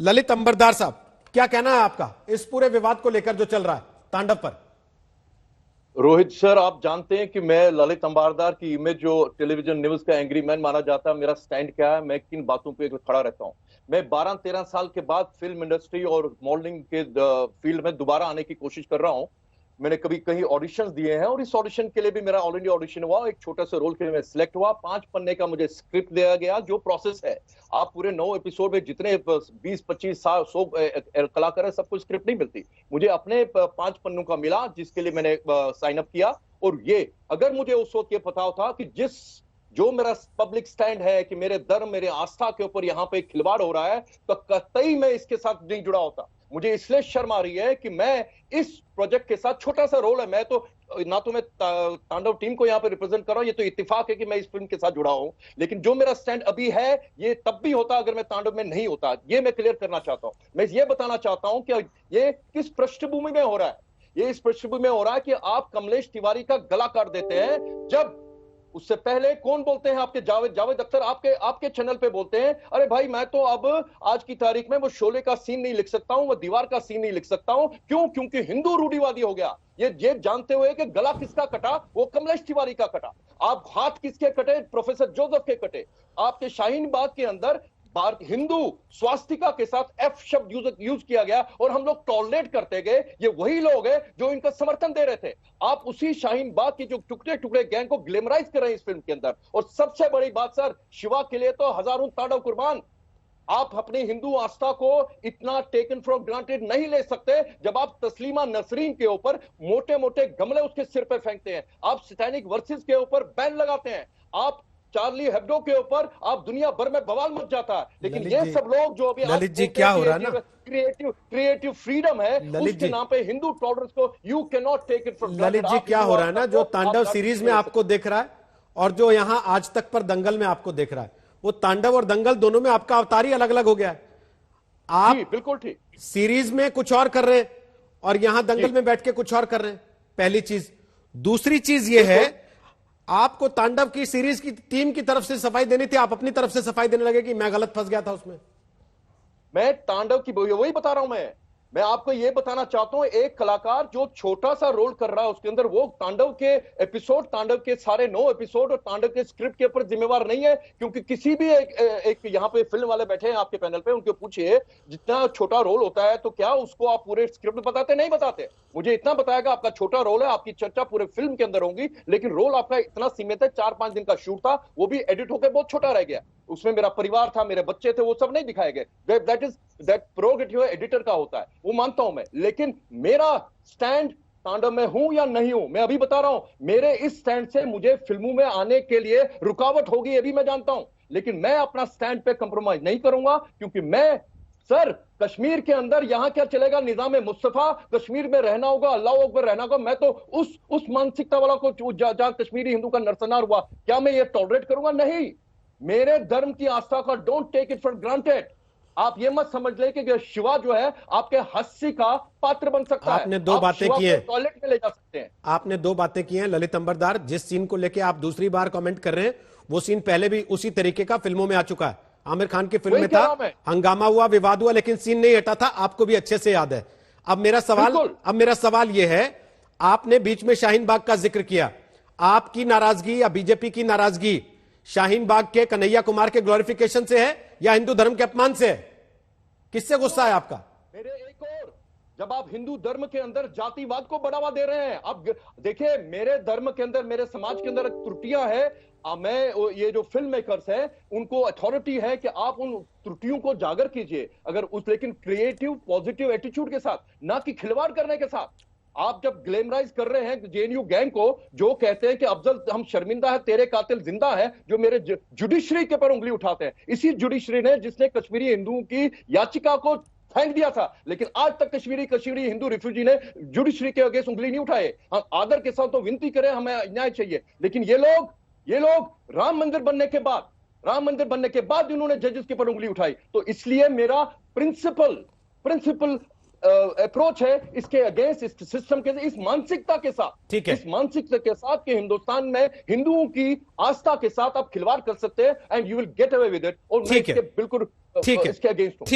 ललित अंबरदार साहब, क्या कहना है आपका इस पूरे विवाद को लेकर जो चल रहा है तांडव पर? रोहित सर, आप जानते हैं कि मैं ललित अंबारदार की इमेज जो टेलीविजन न्यूज का एंग्री मैन माना जाता है, मेरा स्टैंड क्या है, मैं किन बातों पे खड़ा रहता हूं। मैं 12-13 साल के बाद फिल्म इंडस्ट्री और मॉडलिंग के फील्ड में दोबारा आने की कोशिश कर रहा हूं। मैंने कभी कहीं ऑडिशंस दिए हैं और इस ऑडिशन के लिए भी मेरा ऑल इंडिया ऑडिशन हुआ, एक छोटे से रोल के लिए मैं सिलेक्ट हुआ। 5 पन्ने का मुझे स्क्रिप्ट दिया गया। जो प्रोसेस है, आप पूरे 9 एपिसोड में जितने 20-25 साल 100 कलाकार है, सबको स्क्रिप्ट नहीं मिलती। मुझे अपने 5 पन्नों का मिला, जिसके लिए मैंने साइन अप किया। और ये अगर मुझे उस वक्त ये पता था कि जो मेरा पब्लिक स्टैंड है कि मेरे धर्म मेरे आस्था के ऊपर यहाँ पे खिलवाड़ हो रहा है, तो कतई मैं इसके साथ नहीं जुड़ा होता। मुझे इसलिए शर्म आ रही है कि मैं इस प्रोजेक्ट के साथ, छोटा सा रोल है, मैं तो ना तो मैं तांडव टीम को यहाँ पे रिप्रेजेंट कर रहा हूं, ये तो इत्तेफाक है कि मैं इस फिल्म के साथ जुड़ा हूं। लेकिन जो मेरा स्टैंड अभी है, ये तब भी होता अगर मैं तांडव में नहीं होता। ये मैं क्लियर करना चाहता हूं। मैं ये बताना चाहता हूं कि ये किस पृष्ठभूमि में हो रहा है। ये इस पृष्ठभूमि में हो रहा है कि आप कमलेश तिवारी का गला काट देते हैं, जब उससे पहले कौन बोलते हैं, आपके जावेद अख्तर आपके चैनल पे बोलते हैं, अरे भाई मैं तो अब आज की तारीख में वो शोले का सीन नहीं लिख सकता हूं, वो दीवार का सीन नहीं लिख सकता हूं। क्यों? क्योंकि हिंदू रूढ़िवादी हो गया। ये जानते हुए कि गला किसका कटा, वो कमलेश तिवारी का कटा। आप हाथ किसके कटे? प्रोफेसर जोसेफ के कटे। आपके शाहीन बाग के अंदर हिंदू स्वास्तिका के साथ एफ शब्द यूज किया गया और हम लोग टॉलरेट करते गए। ये वही लोग हैं जो इनका समर्थन दे रहे थे। आप उसी शाहीन बाग की जो टुकड़े टुकड़े गैंग को ग्लैमराइज कर रहे हैं इस फिल्म के अंदर। और सबसे बड़ी बात सर, शिवा के लिए तो हजारों तांडव कुर्बान। आप अपनी हिंदू आस्था को इतना टेकन फॉर ग्रांटेड नहीं ले सकते जब आप तस्लीमा नसरीन के ऊपर मोटे मोटे गमले उसके सिर पे फेंकते हैं। आप सैटेनिक वर्सेस के ऊपर बैन लगाते हैं। आप चार्ली हेब्डो के ऊपर आप दुनिया भर में बवाल मच जाता है। लेकिन ये सब लोग जो अभी ललित जी क्या हो रहा है ना, क्रिएटिव फ्रीडम है, उसके नाम पे हिंदू टॉलरेंस को you can not take it for granted. Lalit ji क्या हो रहा है ना, जो तांडव सीरीज में आपको देख रहा है और जो यहां आज तक पर दंगल में आपको देख रहा है, वो तांडव और दंगल दोनों में आपका अवतार ही अलग अलग हो गया है। आप बिल्कुल ठीक सीरीज में कुछ और कर रहे हैं और यहां दंगल में बैठ के कुछ और कर रहे हैं, पहली चीज। दूसरी चीज ये है, आपको तांडव की सीरीज की टीम की तरफ से सफाई देनी थी, आप अपनी तरफ से सफाई देने लगे कि मैं गलत फंस गया था उसमें। मैं तांडव की वही बता रहा हूं। मैं आपको यह बताना चाहता हूं, एक कलाकार जो छोटा सा रोल कर रहा है उसके अंदर, वो तांडव के एपिसोड, तांडव के सारे 9 एपिसोड और तांडव के स्क्रिप्ट के ऊपर जिम्मेवार नहीं है। क्योंकि किसी भी एक यहाँ पे फिल्म वाले बैठे हैं आपके पैनल पे, उनको पूछिए जितना छोटा रोल होता है तो क्या उसको आप पूरे स्क्रिप्ट बताते? नहीं बताते। मुझे इतना बताएगा आपका छोटा रोल है, आपकी चर्चा पूरे फिल्म के अंदर होगी, लेकिन रोल आपका इतना सीमित है। 4-5 दिन का शूट था, वो भी एडिट होकर बहुत छोटा रह गया। उसमें मेरा परिवार था, मेरे बच्चे थे, वो सब नहीं दिखाए गए। दैट प्रोगेटिव एडिटर का होता है, वो मानता हूं मैं। लेकिन मेरा स्टैंड तांडव में हूं या नहीं हूं, मैं अभी बता रहा हूं। मेरे इस स्टैंड से मुझे फिल्मों में आने के लिए रुकावट होगी, ये भी मैं जानता हूं। लेकिन मैं अपना स्टैंड पे कंप्रोमाइज नहीं करूंगा, क्योंकि मैं सर कश्मीर के अंदर यहां क्या चलेगा, निजाम मुस्तफा, कश्मीर में रहना होगा, अल्लाह अकबर रहना होगा। मैं तो उस मानसिकता वाला को जहां कश्मीरी हिंदू का नरसंहार हुआ, क्या मैं ये टॉलरेट करूंगा? नहीं। मेरे धर्म की आस्था का don't take it for granted. आप ये मत समझ ले कि शिवा जो है आपके हंसी का पात्र बन सकता है। आपने 2 बातें की हैं, टॉयलेट में ले जा सकते हैं। आपने 2 बातें की हैं ललित अंबरदार। जिस सीन को लेके आप दूसरी बार कमेंट कर रहे हैं, वो सीन पहले भी उसी तरीके का फिल्मों में आ चुका है। आमिर खान की फिल्म में था, हंगामा हुआ, विवाद हुआ, लेकिन सीन नहीं हटा था, आपको भी अच्छे से याद है। अब मेरा सवाल यह है, आपने बीच में शाहीन बाग का जिक्र किया। आपकी नाराजगी या बीजेपी की नाराजगी शाहीन बाग के कन्हैया कुमार के ग्लोरिफिकेशन से है या हिंदू धर्म के अपमान से है? किससे गुस्सा है आपका? मेरे एक और, जब आप हिंदू धर्म के अंदर जातिवाद को बढ़ावा दे रहे हैं, आप देखिए मेरे धर्म के अंदर, मेरे समाज के अंदर त्रुटियां हैं। मैं ये जो फिल्म मेकर्स हैं, उनको अथॉरिटी है कि आप उन त्रुटियों को जागर कीजिए, लेकिन क्रिएटिव पॉजिटिव एटीट्यूड के साथ, ना कि खिलवाड़ करने के साथ। आप जब ग्लैमराइज कर रहे हैं जेएनयू गैंग को, जो कहते हैं कि अफजल हम शर्मिंदा है, तेरे कातिल जिंदा है, जो मेरे जुडिशरी के पर उंगली उठाते हैं। इसी जुडिशरी ने जिसने कश्मीरी हिंदुओं की याचिका को फेंक दिया था, लेकिन आज तक कश्मीरी हिंदू रिफ्यूजी ने जुडिशरी के अगेंस्ट उंगली नहीं उठाए। हम आदर के साथ तो विनती करें, हमें न्याय चाहिए। लेकिन ये लोग राम मंदिर बनने के बाद इन्होंने जजेस के पर उंगली उठाई। तो इसलिए मेरा प्रिंसिपल अप्रोच है इसके अगेंस्ट, इस सिस्टम के, इस मानसिकता के साथ, इस मानसिकता के साथ कि हिंदुस्तान में हिंदुओं की आस्था के साथ आप खिलवाड़ कर सकते हैं, and you will get away with it. और मैं इसके बिल्कुल इसके अगेंस्ट हूं।